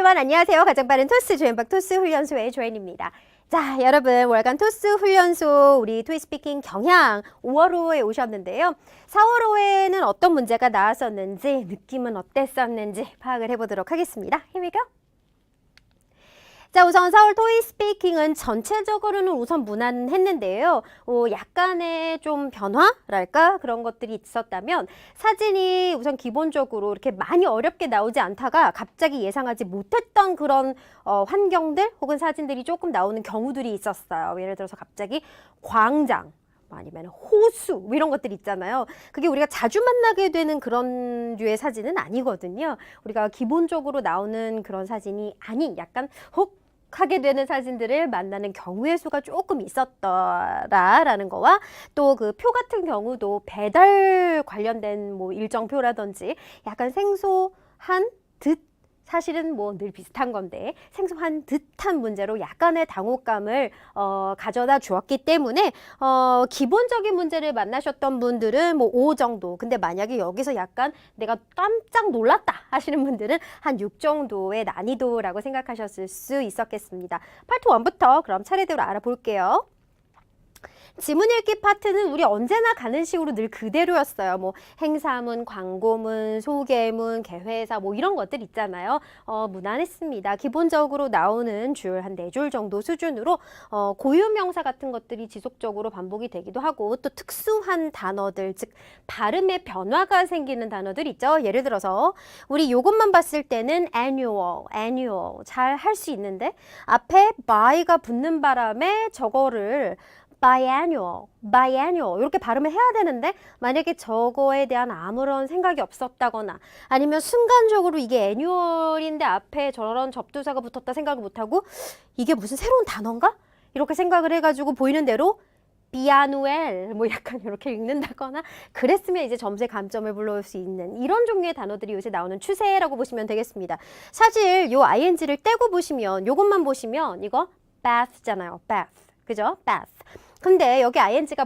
everyone. 안녕하세요. 가장 빠른 토스 조연박 토스 훈련소의 조연입니다. 자, 여러분 월간 토스 훈련소 우리 토익스피킹 경향 5월호에 오셨는데요. 4월호에는 어떤 문제가 나왔었는지 느낌은 어땠었는지 파악을 해보도록 하겠습니다. Here we go. 자, 우선 4월 토익 스피킹은 전체적으로는 우선 무난했는데요. 약간의 좀 변화랄까? 그런 것들이 있었다면 사진이 우선 기본적으로 이렇게 많이 어렵게 나오지 않다가 갑자기 예상하지 못했던 그런 환경들 혹은 사진들이 조금 나오는 경우들이 있었어요. 예를 들어서 갑자기 광장 아니면 호수 이런 것들 있잖아요. 그게 우리가 자주 만나게 되는 그런 류의 사진은 아니거든요. 우리가 기본적으로 나오는 그런 사진이 아닌 약간 혹 하게 되는 사진들을 만나는 경우의 수가 조금 있었더라라는 거와 또 그 표 같은 경우도 배달 관련된 뭐 일정표라든지 약간 생소한 듯 사실은 뭐 늘 비슷한 건데 생소한 듯한 문제로 약간의 당혹감을 가져다 주었기 때문에 기본적인 문제를 만나셨던 분들은 뭐 5 정도, 근데 만약에 여기서 약간 내가 깜짝 놀랐다 하시는 분들은 한 6 정도의 난이도라고 생각하셨을 수 있었겠습니다. 파트 1부터 그럼 차례대로 알아볼게요. 지문 읽기 파트는 우리 언제나 가는 식으로 늘 그대로였어요. 뭐 행사문, 광고문, 소개문, 개회사 뭐 이런 것들 있잖아요. 무난했습니다. 기본적으로 나오는 줄 한 4줄 정도 수준으로 고유명사 같은 것들이 지속적으로 반복이 되기도 하고 또 특수한 단어들, 즉 발음의 변화가 생기는 단어들 있죠. 예를 들어서 우리 요것만 봤을 때는 annual 잘 할 수 있는데 앞에 by가 붙는 바람에 저거를 biannual 이렇게 발음을 해야 되는데 만약에 저거에 대한 아무런 생각이 없었다거나 아니면 순간적으로 이게 annual인데 앞에 저런 접두사가 붙었다 생각을 못하고 이게 무슨 새로운 단어인가? 이렇게 생각을 해가지고 보이는 대로 biannual 뭐 약간 이렇게 읽는다거나 그랬으면 이제 점수의 감점을 불러올 수 있는 이런 종류의 단어들이 요새 나오는 추세라고 보시면 되겠습니다. 사실 요 ing를 떼고 보시면 요것만 보시면 이거 bath잖아요. bath. 그죠? bath. 근데 여기 ing가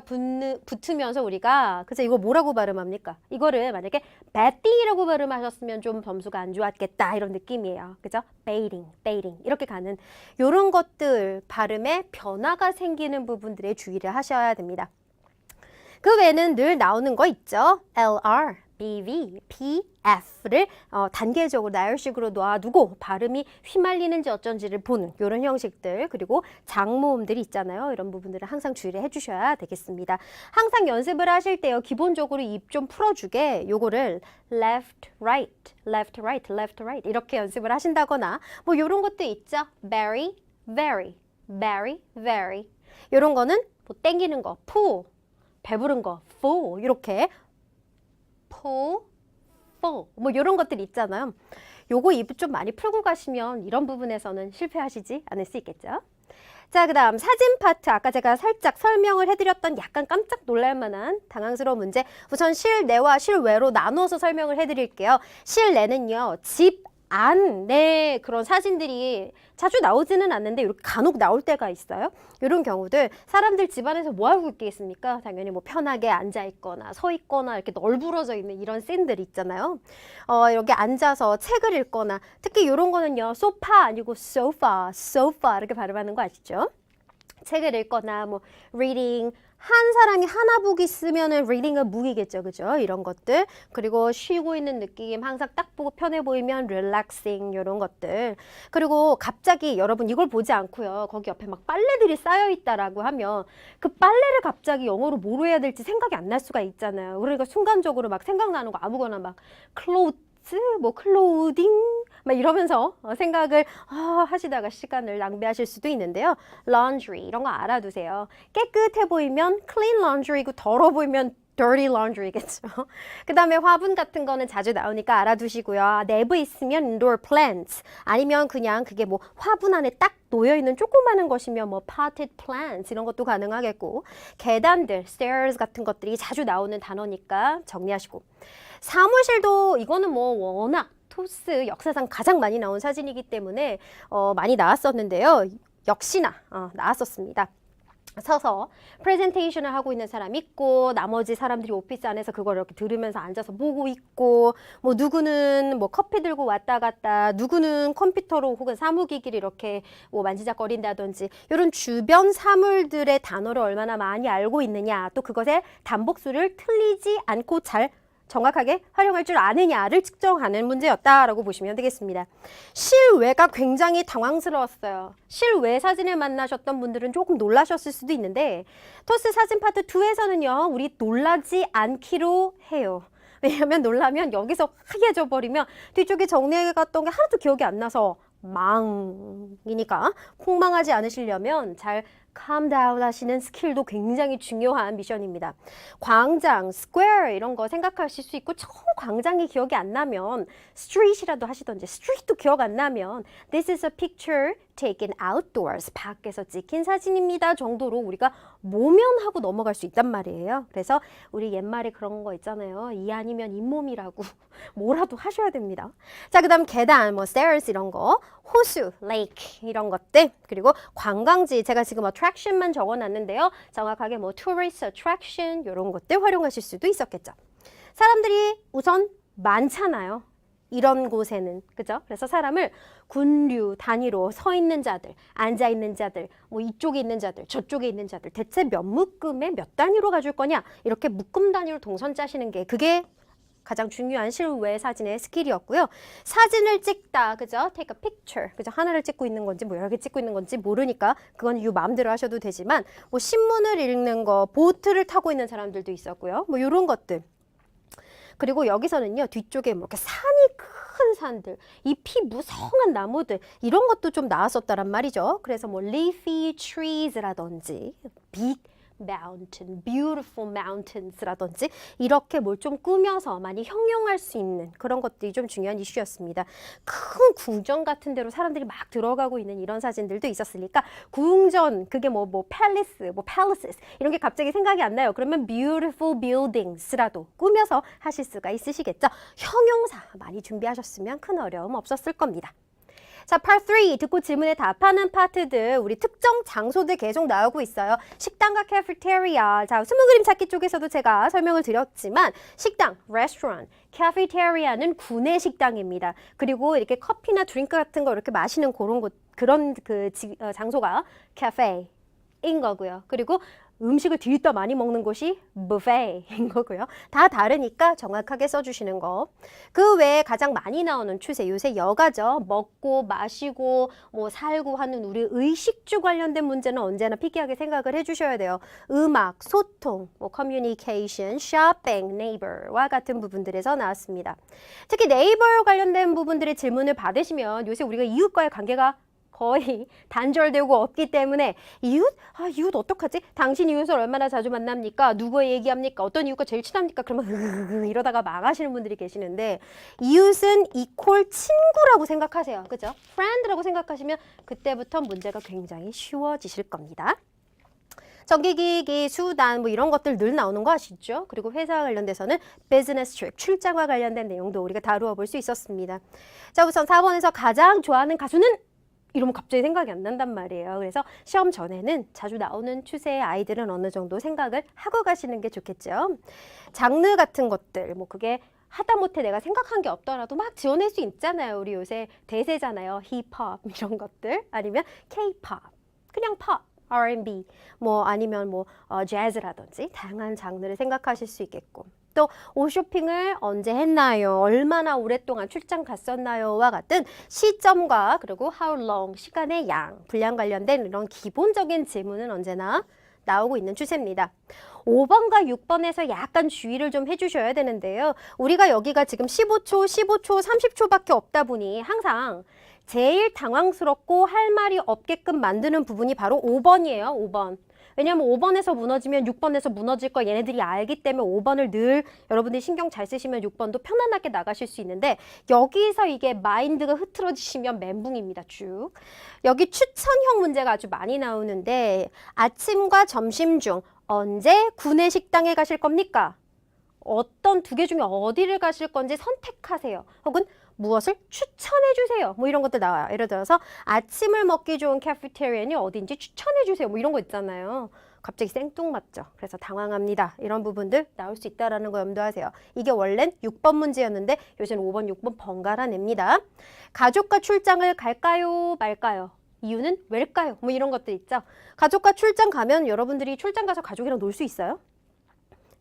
붙으면서 우리가 그래서 이거 뭐라고 발음합니까? 이거를 만약에 bathing이라고 발음하셨으면 좀 점수가 안 좋았겠다 이런 느낌이에요. 그죠? bathing 이렇게 가는 이런 것들 발음에 변화가 생기는 부분들에 주의를 하셔야 됩니다. 그 외에는 늘 나오는 거 있죠? LR, BV, PF를 단계적으로 나열식으로 놔두고 발음이 휘말리는지 어쩐지를 보는 이런 형식들 그리고 장모음들이 있잖아요. 이런 부분들을 항상 주의를 해주셔야 되겠습니다. 항상 연습을 하실 때요. 기본적으로 입 좀 풀어주게 요거를 left, right, left, right, left, right 이렇게 연습을 하신다거나 뭐 이런 것도 있죠. very, very, very, very 이런 거는 뭐 땡기는 거, pull 배부른 거, full 이렇게 pull, full 뭐 이런 것들 있잖아요. 요거 입 좀 많이 풀고 가시면 이런 부분에서는 실패하시지 않을 수 있겠죠. 자, 그 다음 사진 파트 아까 제가 살짝 설명을 해드렸던 약간 깜짝 놀랄만한 당황스러운 문제 우선 실내와 실외로 나눠서 설명을 해드릴게요. 실내는요 집 안에 그런 사진들이 자주 나오지는 않는데 이렇게 간혹 나올 때가 있어요. 이런 경우들 사람들 집안에서 뭐 하고 있겠습니까? 당연히 뭐 편하게 앉아 있거나 서 있거나 이렇게 널브러져 있는 이런 씬들 있잖아요. 이렇게 앉아서 책을 읽거나 특히 이런 거는요 소파 아니고 sofa 이렇게 발음하는 거 아시죠? 책을 읽거나 뭐 reading 한 사람이 하나북이 쓰면은 reading은 무기겠죠, 그죠? 이런 것들 그리고 쉬고 있는 느낌 항상 딱 보고 편해 보이면 relaxing 이런 것들 그리고 갑자기 여러분 이걸 보지 않고요 거기 옆에 막 빨래들이 쌓여 있다라고 하면 그 빨래를 갑자기 영어로 뭐로 해야 될지 생각이 안 날 수가 있잖아요. 그러니까 순간적으로 막 생각나는 거 아무거나 막 clothes 뭐 클로딩 막 이러면서 생각을 하시다가 시간을 낭비하실 수도 있는데요. laundry 이런 거 알아두세요. 깨끗해 보이면 clean laundry이고 더러워 보이면 dirty laundry겠죠. 그 다음에 화분 같은 거는 자주 나오니까 알아두시고요. 내부 있으면 indoor plants 아니면 그냥 그게 뭐 화분 안에 딱 놓여있는 조그마한 것이면 뭐 potted plants 이런 것도 가능하겠고 계단들, stairs 같은 것들이 자주 나오는 단어니까 정리하시고 사무실도 이거는 뭐 워낙 토스 역사상 가장 많이 나온 사진이기 때문에 많이 나왔었는데요. 역시나 나왔었습니다. 서서 프레젠테이션을 하고 있는 사람 있고 나머지 사람들이 오피스 안에서 그걸 이렇게 들으면서 앉아서 보고 있고 뭐 누구는 뭐 커피 들고 왔다 갔다 누구는 컴퓨터로 혹은 사무기기를 이렇게 뭐 만지작거린다든지 이런 주변 사물들의 단어를 얼마나 많이 알고 있느냐 또 그것의 단복수를 틀리지 않고 잘 정확하게 활용할 줄 아느냐를 측정하는 문제였다라고 보시면 되겠습니다. 실외가 굉장히 당황스러웠어요. 실외 사진을 만나셨던 분들은 조금 놀라셨을 수도 있는데 토스 사진 파트 2에서는요. 우리 놀라지 않기로 해요. 왜냐하면 놀라면 여기서 하얘져 버리면 뒤쪽에 정리해갔던 게 하나도 기억이 안 나서 망이니까 폭망하지 않으시려면 잘 calm down 하시는 스킬도 굉장히 중요한 미션입니다. 광장, square 이런 거 생각하실 수 있고 처음 광장이 기억이 안 나면 street이라도 하시던지 street도 기억 안 나면 this is a picture taken outdoors 밖에서 찍힌 사진입니다 정도로 우리가 모면하고 넘어갈 수 있단 말이에요. 그래서 우리 옛말에 그런 거 있잖아요. 이 아니면 잇몸이라고 뭐라도 하셔야 됩니다. 자, 그 다음 계단, 뭐 stairs 이런 거 호수, lake 이런 것들 그리고 관광지 제가 지금 attraction만 적어놨는데요. 정확하게 뭐 tourist attraction 이런 것들 활용하실 수도 있었겠죠. 사람들이 우선 많잖아요. 이런 곳에는 그죠? 그래서 사람을 군류 단위로 서 있는 자들, 앉아 있는 자들, 뭐 이쪽에 있는 자들, 저쪽에 있는 자들 대체 몇 묶음에 몇 단위로 가줄 거냐 이렇게 묶음 단위로 동선 짜시는 게 그게 가장 중요한 실외 사진의 스킬이었고요. 사진을 찍다, 그죠? Take a picture, 그죠? 하나를 찍고 있는 건지 뭐 여러 개 찍고 있는 건지 모르니까 그건 유 마음대로 하셔도 되지만 뭐 신문을 읽는 거, 보트를 타고 있는 사람들도 있었고요. 뭐 이런 것들. 그리고 여기서는요 뒤쪽에 뭐 이렇게 산이 큰 산들, 잎이 무성한 나무들 이런 것도 좀 나왔었다란 말이죠. 그래서 뭐 leafy trees라든지 big mountain, beautiful mountains라든지 이렇게 뭘 좀 꾸며서 많이 형용할 수 있는 그런 것들이 좀 중요한 이슈였습니다. 큰 궁전 같은 데로 사람들이 막 들어가고 있는 이런 사진들도 있었으니까 궁전, 그게 뭐 palace, 뭐 palaces 이런 게 갑자기 생각이 안 나요. 그러면 beautiful buildings라도 꾸며서 하실 수가 있으시겠죠. 형용사 많이 준비하셨으면 큰 어려움 없었을 겁니다. 자, part 3 듣고 질문에 답하는 파트들 우리 특정 장소들 계속 나오고 있어요. 식당과 cafeteria. 자, 스무 그림 찾기 쪽에서도 제가 설명을 드렸지만 식당, restaurant, cafeteria는 구내 식당입니다. 그리고 이렇게 커피나 드링크 같은 거 이렇게 마시는 그런 장소가 cafe인 거고요. 그리고 음식을 들다 많이 먹는 곳이 buffet인 거고요. 다 다르니까 정확하게 써주시는 거. 그 외에 가장 많이 나오는 추세, 요새 여가죠. 먹고 마시고 뭐 살고 하는 우리 의식주 관련된 문제는 언제나 피기하게 생각을 해주셔야 돼요. 음악, 소통, 뭐 communication, shopping, neighbor와 같은 부분들에서 나왔습니다. 특히 neighbor 관련된 부분들의 질문을 받으시면 요새 우리가 이웃과의 관계가 거의 단절되고 없기 때문에 이웃? 이웃 어떡하지? 당신 이웃을 얼마나 자주 만납니까? 누구 얘기합니까? 어떤 이웃과 제일 친합니까? 그러면 이러다가 망하시는 분들이 계시는데 이웃은 이퀄 친구라고 생각하세요. 그죠? friend라고 생각하시면 그때부터 문제가 굉장히 쉬워지실 겁니다. 전기기기, 수단 뭐 이런 것들 늘 나오는 거 아시죠? 그리고 회사 관련돼서는 business trip, 출장과 관련된 내용도 우리가 다루어 볼 수 있었습니다. 자, 우선 4번에서 가장 좋아하는 가수는? 이러면 갑자기 생각이 안 난단 말이에요. 그래서 시험 전에는 자주 나오는 추세의 아이들은 어느 정도 생각을 하고 가시는 게 좋겠죠. 장르 같은 것들, 뭐 그게 하다못해 내가 생각한 게 없더라도 막 지어낼 수 있잖아요. 우리 요새 대세잖아요. 힙합 이런 것들 아니면 K-pop, 그냥 팝, R&B 뭐 아니면 뭐 재즈라든지 다양한 장르를 생각하실 수 있겠고 또 옷 쇼핑을 언제 했나요? 얼마나 오랫동안 출장 갔었나요?와 같은 시점과 그리고 how long, 시간의 양, 분량 관련된 이런 기본적인 질문은 언제나 나오고 있는 추세입니다. 5번과 6번에서 약간 주의를 좀 해주셔야 되는데요. 우리가 여기가 지금 15초, 30초밖에 없다 보니 항상 제일 당황스럽고 할 말이 없게끔 만드는 부분이 바로 5번이에요. 5번. 왜냐하면 5번에서 무너지면 6번에서 무너질 거 얘네들이 알기 때문에 5번을 늘 여러분들이 신경 잘 쓰시면 6번도 편안하게 나가실 수 있는데 여기서 이게 마인드가 흐트러지시면 멘붕입니다. 쭉. 여기 추천형 문제가 아주 많이 나오는데 아침과 점심 중 언제 구내 식당에 가실 겁니까? 어떤 두 개 중에 어디를 가실 건지 선택하세요. 혹은 무엇을 추천해 주세요. 뭐 이런 것들 나와요. 예를 들어서 아침을 먹기 좋은 카페테리아니 어딘지 추천해 주세요. 뭐 이런 거 있잖아요. 갑자기 생뚱맞죠. 그래서 당황합니다. 이런 부분들 나올 수 있다는 거 염두하세요. 이게 원래는 6번 문제였는데 요새는 5번, 6번 번갈아 냅니다. 가족과 출장을 갈까요? 말까요? 이유는 왜일까요? 뭐 이런 것들 있죠. 가족과 출장 가면 여러분들이 출장 가서 가족이랑 놀 수 있어요?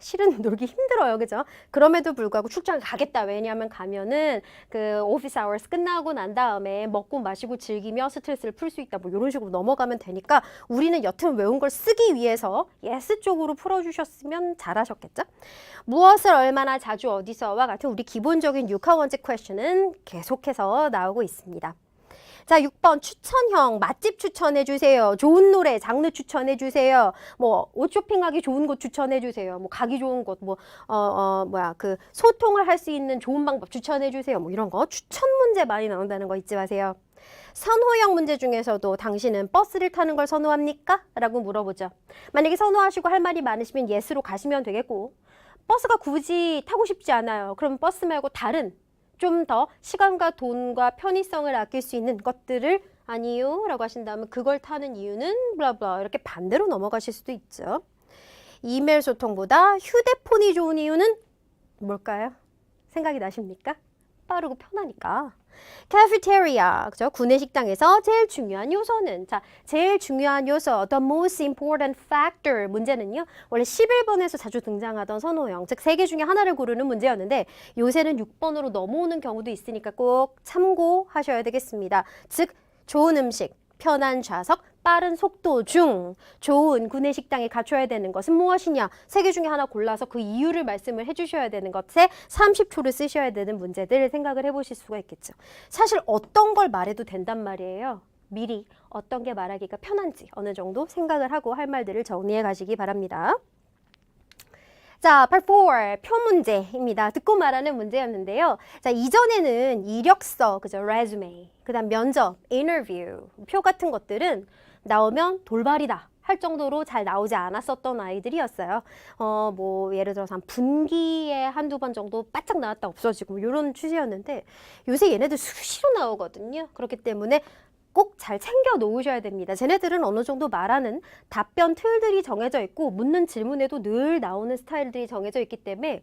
실은 놀기 힘들어요. 그죠? 그럼에도 불구하고 출장을 가겠다. 왜냐하면 가면은 그 오피스 아워스 끝나고 난 다음에 먹고 마시고 즐기며 스트레스를 풀 수 있다. 뭐 이런 식으로 넘어가면 되니까 우리는 여튼 외운 걸 쓰기 위해서 예스 쪽으로 풀어주셨으면 잘하셨겠죠? 무엇을 얼마나 자주 어디서와 같은 우리 기본적인 육하원제 퀘스천은 계속해서 나오고 있습니다. 자, 6번 추천형, 맛집 추천해 주세요. 좋은 노래, 장르 추천해 주세요. 뭐 옷 쇼핑하기 좋은 곳 추천해 주세요. 뭐 가기 좋은 곳, 그 소통을 할 수 있는 좋은 방법 추천해 주세요. 뭐 이런 거 추천 문제 많이 나온다는 거 잊지 마세요. 선호형 문제 중에서도 당신은 버스를 타는 걸 선호합니까? 라고 물어보죠. 만약에 선호하시고 할 말이 많으시면 예스로 가시면 되겠고, 버스가 굳이 타고 싶지 않아요. 그럼 버스 말고 다른 좀 더 시간과 돈과 편의성을 아낄 수 있는 것들을 아니요 라고 하신다면 그걸 타는 이유는 블라블라 이렇게 반대로 넘어가실 수도 있죠. 이메일 소통보다 휴대폰이 좋은 이유는 뭘까요? 생각이 나십니까? 빠르고 편하니까. 카페테리아, 그죠? 구내식당에서 제일 중요한 요소는, 자, 제일 중요한 요소, the most important factor 문제는요, 원래 11번에서 자주 등장하던 선호형, 즉 3개 중에 하나를 고르는 문제였는데 요새는 6번으로 넘어오는 경우도 있으니까 꼭 참고하셔야 되겠습니다. 즉, 좋은 음식, 편한 좌석, 빠른 속도 중 좋은 구내식당에 갖춰야 되는 것은 무엇이냐? 3개 중에 하나 골라서 그 이유를 말씀을 해주셔야 되는 것에 30초를 쓰셔야 되는 문제들 생각을 해보실 수가 있겠죠. 사실 어떤 걸 말해도 된단 말이에요. 미리 어떤 게 말하기가 편한지 어느 정도 생각을 하고 할 말들을 정리해 가시기 바랍니다. 자, part 4, 표 문제입니다. 듣고 말하는 문제였는데요. 자, 이전에는 이력서, 그죠? resume, 그 다음 면접, interview, 표 같은 것들은 나오면 돌발이다 할 정도로 잘 나오지 않았었던 아이들이었어요. 뭐 예를 들어서 한 분기에 한두 번 정도 바짝 나왔다 없어지고 이런 추세였는데 요새 얘네들 수시로 나오거든요. 그렇기 때문에 꼭 잘 챙겨 놓으셔야 됩니다. 쟤네들은 어느 정도 말하는 답변 틀들이 정해져 있고 묻는 질문에도 늘 나오는 스타일들이 정해져 있기 때문에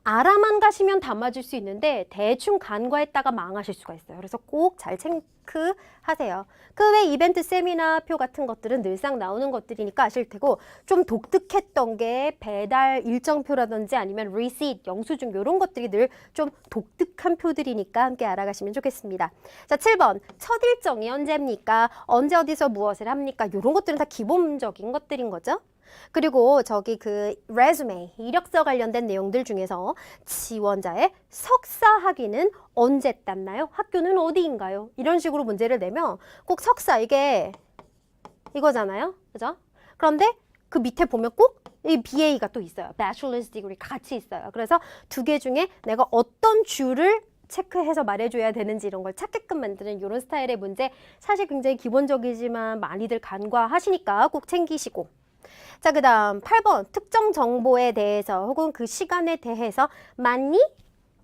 알아만 가시면 다 맞을 수 있는데 대충 간과했다가 망하실 수가 있어요. 그래서 꼭 잘 체크하세요. 그 외 이벤트 세미나표 같은 것들은 늘상 나오는 것들이니까 아실 테고 좀 독특했던 게 배달 일정표라든지 아니면 리시트, 영수증 이런 것들이 늘 좀 독특한 표들이니까 함께 알아가시면 좋겠습니다. 자, 7번 첫 일정이 언제입니까? 언제 어디서 무엇을 합니까? 이런 것들은 다 기본적인 것들인 거죠. 그리고 저기 그 resume, 이력서 관련된 내용들 중에서 지원자의 석사 학위는 언제 땄나요? 학교는 어디인가요? 이런 식으로 문제를 내면 꼭 석사 이게 이거잖아요. 그죠? 그런데 그 밑에 보면 꼭 이 BA가 또 있어요. Bachelor's Degree가 같이 있어요. 그래서 두 개 중에 내가 어떤 주를 체크해서 말해줘야 되는지 이런 걸 찾게끔 만드는 이런 스타일의 문제 사실 굉장히 기본적이지만 많이들 간과하시니까 꼭 챙기시고 자, 그 다음 8번 특정 정보에 대해서 혹은 그 시간에 대해서 맞니?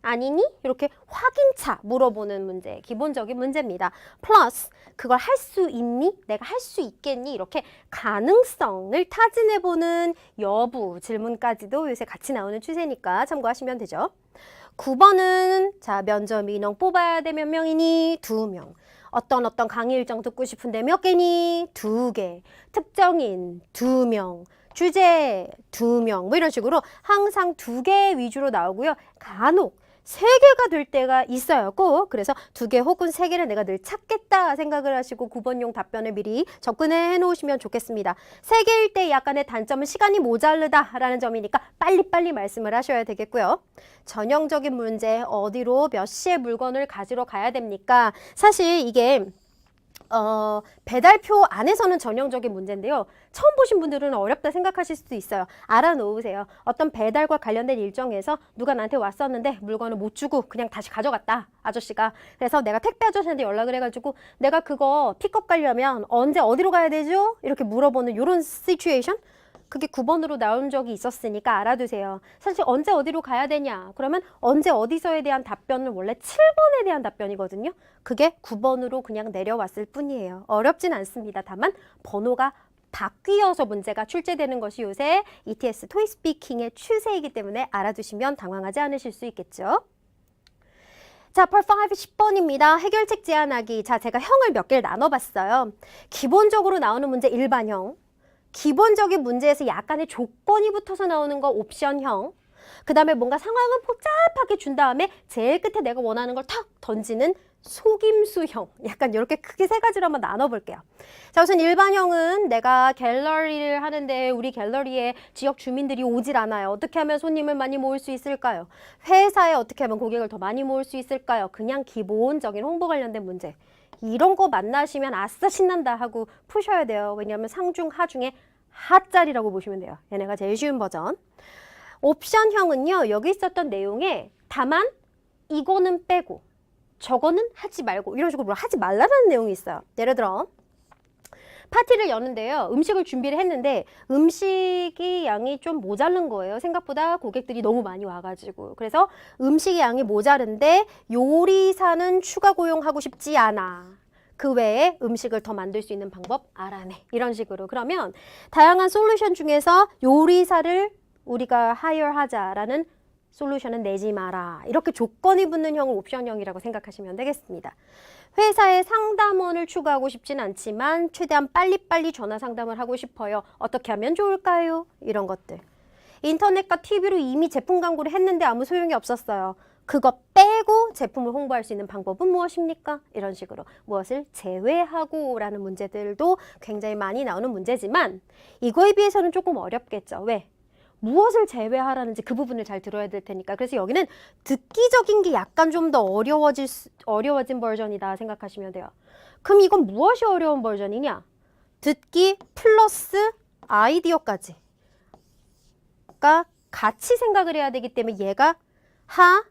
아니니? 이렇게 확인차 물어보는 문제, 기본적인 문제입니다. 플러스 그걸 할 수 있니? 내가 할 수 있겠니? 이렇게 가능성을 타진해보는 여부 질문까지도 요새 같이 나오는 추세니까 참고하시면 되죠. 9번은 자 면접 인원 뽑아야 돼 몇 명이니? 2명. 어떤 강의 일정 듣고 싶은데 몇 개니? 2개. 특정인 2명. 주제 2명. 뭐 이런 식으로 항상 2개 위주로 나오고요. 간혹 3개가 될 때가 있어요. 꼭. 그래서 2개 혹은 3개를 내가 늘 찾겠다 생각을 하시고 9번용 답변을 미리 접근해 놓으시면 좋겠습니다. 3개일 때 약간의 단점은 시간이 모자르다라는 점이니까 빨리빨리 말씀을 하셔야 되겠고요. 전형적인 문제, 어디로 몇 시에 물건을 가지러 가야 됩니까? 사실 이게 배달표 안에서는 전형적인 문제인데요. 처음 보신 분들은 어렵다 생각하실 수도 있어요. 알아놓으세요. 어떤 배달과 관련된 일정에서 누가 나한테 왔었는데 물건을 못 주고 그냥 다시 가져갔다. 아저씨가. 그래서 내가 택배 아저씨한테 연락을 해가지고 내가 그거 픽업 가려면 언제 어디로 가야 되죠? 이렇게 물어보는 이런 시츄에이션? 그게 9번으로 나온 적이 있었으니까 알아두세요. 사실 언제 어디로 가야 되냐? 그러면 언제 어디서에 대한 답변은 원래 7번에 대한 답변이거든요. 그게 9번으로 그냥 내려왔을 뿐이에요. 어렵진 않습니다. 다만 번호가 바뀌어서 문제가 출제되는 것이 요새 ETS 토익 스피킹의 추세이기 때문에 알아두시면 당황하지 않으실 수 있겠죠. 자, Part 5, 10번입니다. 해결책 제안하기. 자, 제가 형을 몇 개를 나눠봤어요. 기본적으로 나오는 문제 일반형, 기본적인 문제에서 약간의 조건이 붙어서 나오는 거 옵션형, 그 다음에 뭔가 상황은 복잡하게 준 다음에 제일 끝에 내가 원하는 걸 탁 던지는 속임수형. 약간 이렇게 크게 세 가지로 한번 나눠볼게요. 자, 우선 일반형은 내가 갤러리를 하는데 우리 갤러리에 지역 주민들이 오질 않아요. 어떻게 하면 손님을 많이 모을 수 있을까요? 회사에 어떻게 하면 고객을 더 많이 모을 수 있을까요? 그냥 기본적인 홍보 관련된 문제. 이런 거 만나시면 아싸 신난다 하고 푸셔야 돼요. 왜냐하면 상중 하중에 하짜리라고 보시면 돼요. 얘네가 제일 쉬운 버전. 옵션형은요. 여기 있었던 내용에 다만 이거는 빼고 저거는 하지 말고 이런 식으로 하지 말라는 내용이 있어요. 예를 들어 파티를 여는데요. 음식을 준비를 했는데 음식이 양이 좀 모자른 거예요. 생각보다 고객들이 너무 많이 와가지고. 그래서 음식의 양이 모자른데 요리사는 추가 고용하고 싶지 않아. 그 외에 음식을 더 만들 수 있는 방법 알아내. 이런 식으로. 그러면 다양한 솔루션 중에서 요리사를 우리가 하이어하자라는 솔루션은 내지 마라. 이렇게 조건이 붙는 형을 옵션형이라고 생각하시면 되겠습니다. 회사에 상담원을 추가하고 싶진 않지만 최대한 빨리빨리 전화 상담을 하고 싶어요. 어떻게 하면 좋을까요? 이런 것들. 인터넷과 TV로 이미 제품 광고를 했는데 아무 소용이 없었어요. 그거 빼고 제품을 홍보할 수 있는 방법은 무엇입니까? 이런 식으로 무엇을 제외하고 라는 문제들도 굉장히 많이 나오는 문제지만 이거에 비해서는 조금 어렵겠죠. 왜? 무엇을 제외하라는지 그 부분을 잘 들어야 될 테니까. 그래서 여기는 듣기적인 게 약간 좀 더 어려워진 버전이다 생각하시면 돼요. 그럼 이건 무엇이 어려운 버전이냐? 듣기 플러스 아이디어까지. 그러니까 같이 생각을 해야 되기 때문에 얘가 하,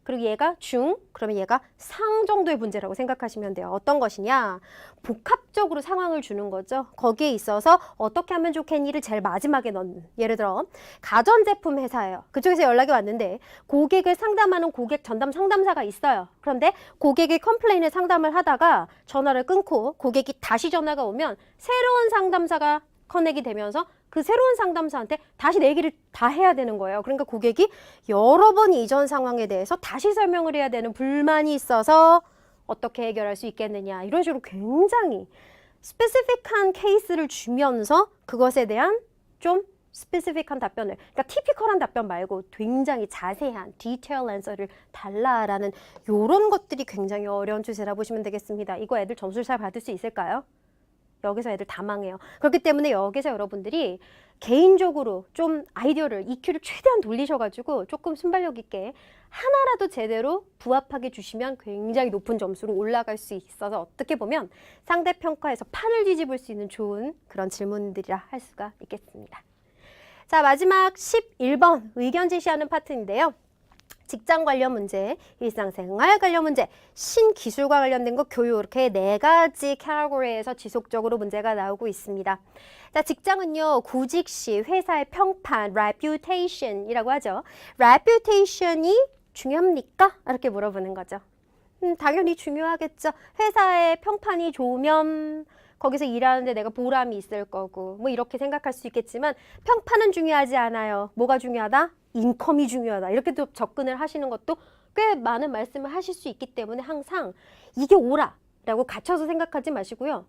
그리고 얘가 중, 그러면 얘가 상 정도의 문제라고 생각하시면 돼요. 어떤 것이냐? 복합적으로 상황을 주는 거죠. 거기에 있어서 어떻게 하면 좋겠니를 제일 마지막에 넣는. 예를 들어 가전제품 회사예요. 그쪽에서 연락이 왔는데 고객을 상담하는 고객 전담 상담사가 있어요. 그런데 고객의 컴플레인을 상담을 하다가 전화를 끊고 고객이 다시 전화가 오면 새로운 상담사가 커넥이 되면서 그 새로운 상담사한테 다시 내 얘기를 다 해야 되는 거예요. 그러니까 고객이 여러 번 이전 상황에 대해서 다시 설명을 해야 되는 불만이 있어서 어떻게 해결할 수 있겠느냐. 이런 식으로 굉장히 스페시픽한 케이스를 주면서 그것에 대한 좀 스페시픽한 답변을, 그러니까 티피컬한 답변 말고 굉장히 자세한 디테일 앤서를 달라라는 이런 것들이 굉장히 어려운 주제라 보시면 되겠습니다. 이거 애들 점수를 잘 받을 수 있을까요? 여기서 애들 다 망해요. 그렇기 때문에 여기서 여러분들이 개인적으로 좀 아이디어를, EQ를 최대한 돌리셔가지고 조금 순발력 있게 하나라도 제대로 부합하게 주시면 굉장히 높은 점수로 올라갈 수 있어서 어떻게 보면 상대평가에서 판을 뒤집을 수 있는 좋은 그런 질문들이라 할 수가 있겠습니다. 자, 마지막 11번 의견 제시하는 파트인데요. 직장 관련 문제, 일상생활 관련 문제, 신기술과 관련된 거 교육 이렇게 네 가지 캐러고리에서 지속적으로 문제가 나오고 있습니다. 자, 직장은요. 구직 시 회사의 평판, reputation이라고 하죠. reputation이 중요합니까? 이렇게 물어보는 거죠. 당연히 중요하겠죠. 회사의 평판이 좋으면 거기서 일하는데 내가 보람이 있을 거고 뭐 이렇게 생각할 수 있겠지만 평판은 중요하지 않아요. 뭐가 중요하다? 인컴이 중요하다. 이렇게 또 접근을 하시는 것도 꽤 많은 말씀을 하실 수 있기 때문에 항상 이게 옳아라고 갇혀서 생각하지 마시고요.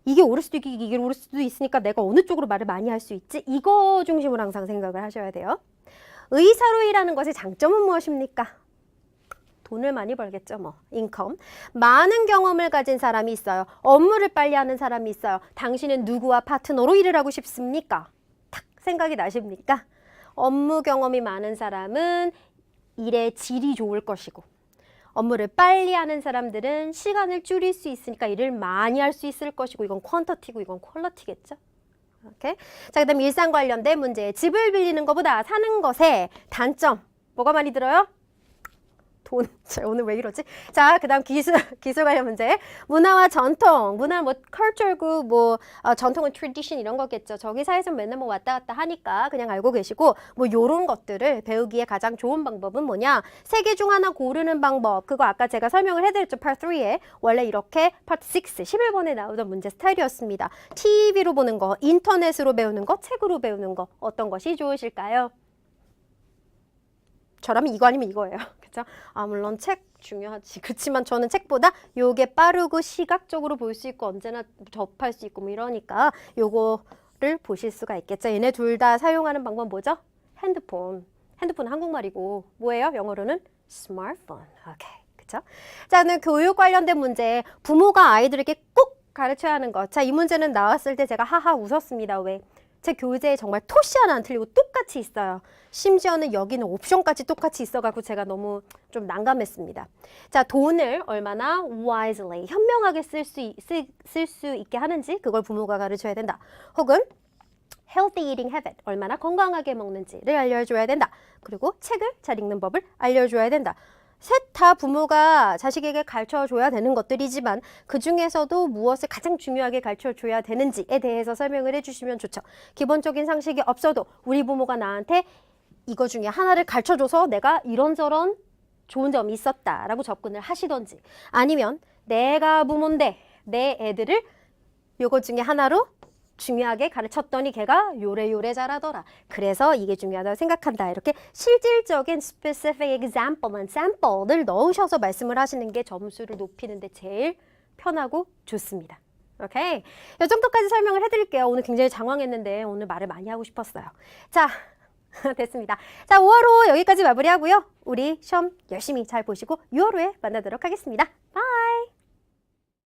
이게 옳을 수도 있고 이게 옳을 수도 있으니까 내가 어느 쪽으로 말을 많이 할 수 있지? 이거 중심으로 항상 생각을 하셔야 돼요. 의사로 일하는 것의 장점은 무엇입니까? 돈을 많이 벌겠죠, 뭐. 인컴. 많은 경험을 가진 사람이 있어요. 업무를 빨리 하는 사람이 있어요. 당신은 누구와 파트너로 일을 하고 싶습니까? 탁 생각이 나십니까? 업무 경험이 많은 사람은 일의 질이 좋을 것이고 업무를 빨리 하는 사람들은 시간을 줄일 수 있으니까 일을 많이 할 수 있을 것이고 이건 퀀터티고 이건 퀄러티겠죠? 오케이? 자, 그다음 일상 관련된 문제. 집을 빌리는 것보다 사는 것에 단점 뭐가 많이 들어요? 돈. 오늘 왜 이러지? 자, 그 다음 기술 관련 문제. 문화와 전통. 문화 뭐 culture고 뭐 전통은 tradition 이런 거겠죠. 저기 사회에서 맨날 뭐 왔다 갔다 하니까 그냥 알고 계시고 뭐 요런 것들을 배우기에 가장 좋은 방법은 뭐냐? 세 개 중 하나 고르는 방법. 그거 아까 제가 설명을 해드렸죠. Part 3에. 원래 이렇게 Part 6, 11번에 나오던 문제 스타일이었습니다. TV로 보는 거, 인터넷으로 배우는 거, 책으로 배우는 거. 어떤 것이 좋으실까요? 저라면 이거 아니면 이거예요. 그죠? 물론 책 중요하지. 그렇지만 저는 책보다 요게 빠르고 시각적으로 볼 수 있고 언제나 접할 수 있고 뭐 이러니까 요거를 보실 수가 있겠죠. 얘네 둘 다 사용하는 방법은 뭐죠? 핸드폰. 핸드폰은 한국말이고 뭐예요? 영어로는 스마트폰. 오케이. 그쵸? 자, 오늘 교육 관련된 문제. 부모가 아이들에게 꼭 가르쳐야 하는 것. 자, 이 문제는 나왔을 때 제가 하하 웃었습니다. 왜? 제 교재에 정말 토시 하나 안 틀리고 똑같이 있어요. 심지어는 여기는 옵션까지 똑같이 있어가지고 제가 너무 좀 난감했습니다. 자, 돈을 얼마나 wisely, 현명하게 쓸 수 있게 하는지 그걸 부모가 가르쳐야 된다. 혹은 healthy eating habit, 얼마나 건강하게 먹는지를 알려줘야 된다. 그리고 책을 잘 읽는 법을 알려줘야 된다. 셋 다 부모가 자식에게 가르쳐줘야 되는 것들이지만 그 중에서도 무엇을 가장 중요하게 가르쳐줘야 되는지에 대해서 설명을 해주시면 좋죠. 기본적인 상식이 없어도 우리 부모가 나한테 이거 중에 하나를 가르쳐줘서 내가 이런저런 좋은 점이 있었다라고 접근을 하시던지 아니면 내가 부모인데 내 애들을 요거 중에 하나로 중요하게 가르쳤더니 걔가 요래요래 잘하더라. 그래서 이게 중요하다고 생각한다. 이렇게 실질적인 specific example만 sample을 넣으셔서 말씀을 하시는 게 점수를 높이는 데 제일 편하고 좋습니다. 오케이? 이 정도까지 설명을 해드릴게요. 오늘 굉장히 장황했는데 오늘 말을 많이 하고 싶었어요. 자, 됐습니다. 자, 5월호 여기까지 마무리하고요. 우리 시험 열심히 잘 보시고 6월호에 만나도록 하겠습니다. 바이!